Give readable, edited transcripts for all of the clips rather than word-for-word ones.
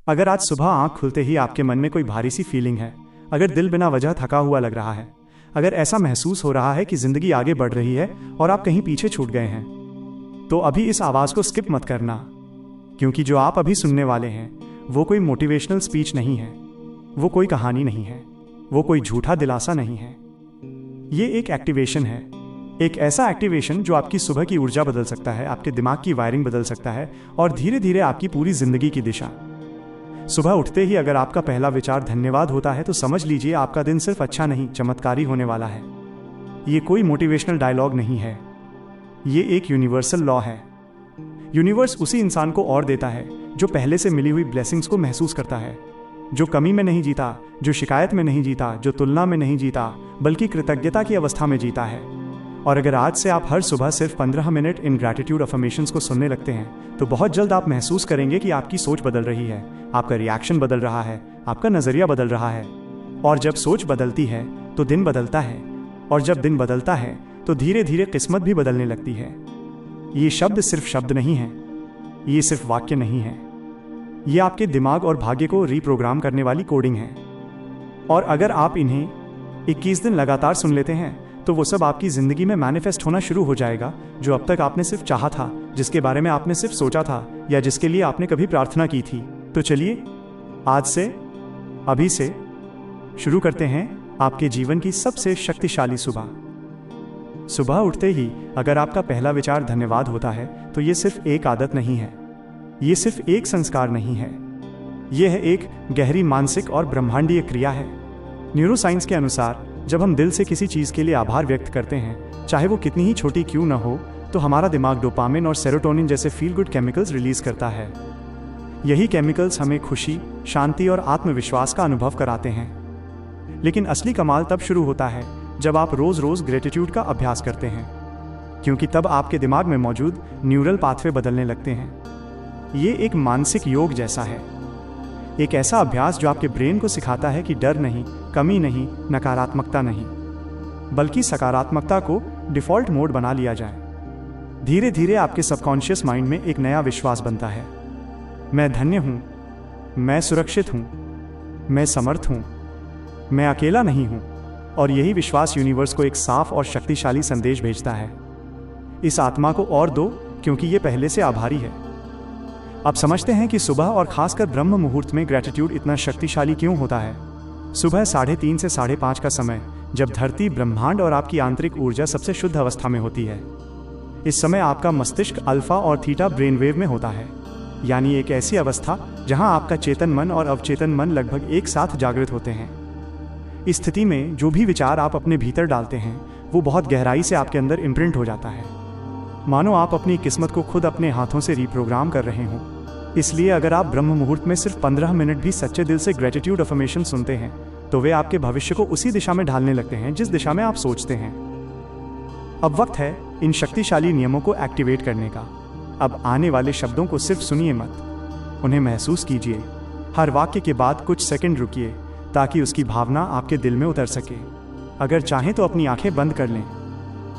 अगर आज सुबह आंख खुलते ही आपके मन में कोई भारी सी फीलिंग है, अगर दिल बिना वजह थका हुआ लग रहा है, अगर ऐसा महसूस हो रहा है कि जिंदगी आगे बढ़ रही है और आप कहीं पीछे छूट गए हैं, तो अभी इस आवाज को स्किप मत करना, क्योंकि जो आप अभी सुनने वाले हैं वो कोई मोटिवेशनल स्पीच नहीं है, वो कोई कहानी नहीं है, वो कोई झूठा दिलासा नहीं है। ये एक एक्टिवेशन है, एक ऐसा एक्टिवेशन जो आपकी सुबह की ऊर्जा बदल सकता है, आपके दिमाग की वायरिंग बदल सकता है और धीरे धीरे आपकी पूरी जिंदगी की दिशा। सुबह उठते ही अगर आपका पहला विचार धन्यवाद होता है तो समझ लीजिए आपका दिन सिर्फ अच्छा नहीं, चमत्कारी होने वाला है। ये कोई मोटिवेशनल डायलॉग नहीं है, ये एक यूनिवर्सल लॉ है। यूनिवर्स उसी इंसान को और देता है जो पहले से मिली हुई ब्लेसिंग्स को महसूस करता है, जो कमी में नहीं जीता, जो शिकायत में नहीं जीता, जो तुलना में नहीं जीता, बल्कि कृतज्ञता की अवस्था में जीता है। और अगर आज से आप हर सुबह सिर्फ 15 मिनट इन ग्रैटिट्यूड अफर्मेशंस को सुनने लगते हैं तो बहुत जल्द आप महसूस करेंगे कि आपकी सोच बदल रही है, आपका रिएक्शन बदल रहा है, आपका नज़रिया बदल रहा है। और जब सोच बदलती है तो दिन बदलता है, और जब दिन बदलता है तो धीरे धीरे किस्मत भी बदलने लगती है। ये शब्द सिर्फ शब्द नहीं है, ये सिर्फ वाक्य नहीं है, ये आपके दिमाग और भाग्य को रीप्रोग्राम करने वाली कोडिंग है। और अगर आप इन्हें 21 दिन लगातार सुन लेते हैं तो वो सब आपकी ज़िंदगी में मैनिफेस्ट होना शुरू हो जाएगा, जो अब तक आपने सिर्फ चाहा था, जिसके बारे में आपने सिर्फ सोचा था, या जिसके लिए आपने कभी प्रार्थना की थी। तो चलिए आज से, अभी से शुरू करते हैं आपके जीवन की सबसे शक्तिशाली सुबह। सुबह उठते ही अगर आपका पहला विचार धन्यवाद होता है तो ये सिर्फ एक आदत नहीं है, ये सिर्फ एक संस्कार नहीं है, यह है एक गहरी मानसिक और ब्रह्मांडीय क्रिया है। न्यूरोसाइंस के अनुसार जब हम दिल से किसी चीज़ के लिए आभार व्यक्त करते हैं, चाहे वो कितनी ही छोटी क्यों न हो, तो हमारा दिमाग डोपामिन और सेरोटोनिन जैसे फील गुड केमिकल्स रिलीज करता है। यही केमिकल्स हमें खुशी, शांति और आत्मविश्वास का अनुभव कराते हैं। लेकिन असली कमाल तब शुरू होता है जब आप रोज रोज ग्रेटिट्यूड का अभ्यास करते हैं, क्योंकि तब आपके दिमाग में मौजूद न्यूरल पाथवे बदलने लगते हैं। ये एक मानसिक योग जैसा है, एक ऐसा अभ्यास जो आपके ब्रेन को सिखाता है कि डर नहीं, कमी नहीं, नकारात्मकता नहीं, बल्कि सकारात्मकता को डिफ़ॉल्ट मोड बना लिया जाए। धीरे धीरे आपके सबकॉन्शियस माइंड में एक नया विश्वास बनता है। मैं धन्य हूँ, मैं सुरक्षित हूँ, मैं समर्थ हूँ, मैं अकेला नहीं हूँ। और यही विश्वास यूनिवर्स को एक साफ और शक्तिशाली संदेश भेजता है, इस आत्मा को और दो, क्योंकि ये पहले से आभारी है। अब समझते हैं कि सुबह और खासकर ब्रह्म मुहूर्त में ग्रैटिट्यूड इतना शक्तिशाली क्यों होता है। सुबह 3:30 से 5:30 का समय, जब धरती, ब्रह्मांड और आपकी आंतरिक ऊर्जा सबसे शुद्ध अवस्था में होती है। इस समय आपका मस्तिष्क अल्फा और थीटा ब्रेनवेव में होता है, यानी एक ऐसी अवस्था जहां आपका चेतन मन और अवचेतन मन लगभग एक साथ जागृत होते हैं। इस स्थिति में जो भी विचार आप अपने भीतर डालते हैं वो बहुत गहराई से आपके अंदर इम्प्रिंट हो जाता है, मानो आप अपनी किस्मत को खुद अपने हाथों से रीप्रोग्राम कर रहे हों। इसलिए अगर आप ब्रह्म मुहूर्त में सिर्फ 15 मिनट भी सच्चे दिल से ग्रेटिट्यूड अफर्मेशन सुनते हैं तो वे आपके भविष्य को उसी दिशा में ढालने लगते हैं जिस दिशा में आप सोचते हैं। अब वक्त है इन शक्तिशाली नियमों को एक्टिवेट करने का। अब आने वाले शब्दों को सिर्फ सुनिए मत, उन्हें महसूस कीजिए। हर वाक्य के बाद कुछ सेकंड रुकिए ताकि उसकी भावना आपके दिल में उतर सके। अगर चाहें तो अपनी आंखें बंद कर लें,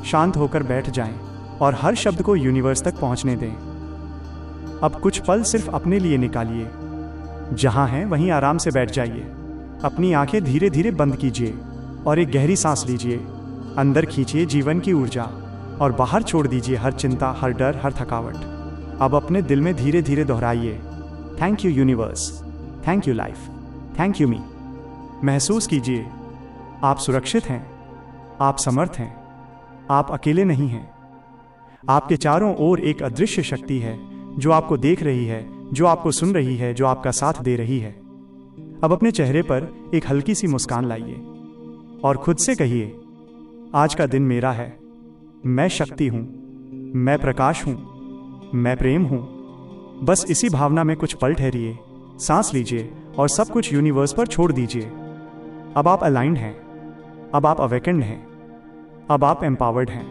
शांत होकर बैठ जाएं और हर शब्द को यूनिवर्स तक पहुंचने दें। अब कुछ पल सिर्फ अपने लिए निकालिए, जहां हैं वहीं आराम से बैठ जाइए। अपनी आंखें धीरे धीरे बंद कीजिए और एक गहरी सांस लीजिए। अंदर खींचिए जीवन की ऊर्जा और बाहर छोड़ दीजिए हर चिंता, हर डर, हर थकावट। अब अपने दिल में धीरे धीरे दोहराइए, thank you universe, thank you life, thank you me. महसूस कीजिए आप सुरक्षित हैं, आप समर्थ हैं, आप अकेले नहीं हैं। आपके चारों ओर एक अदृश्य शक्ति है जो आपको देख रही है, जो आपको सुन रही है, जो आपका साथ दे रही है। अब अपने चेहरे पर एक हल्की सी मुस्कान लाइए और खुद से कहिए, आज का दिन मेरा है, मैं शक्ति हूं, मैं प्रकाश हूं, मैं प्रेम हूं। बस इसी भावना में कुछ पल ठहरिए, सांस लीजिए और सब कुछ यूनिवर्स पर छोड़ दीजिए। अब आप अलाइंड हैं, अब आप अवेकेंड हैं, अब आप एम्पावर्ड हैं।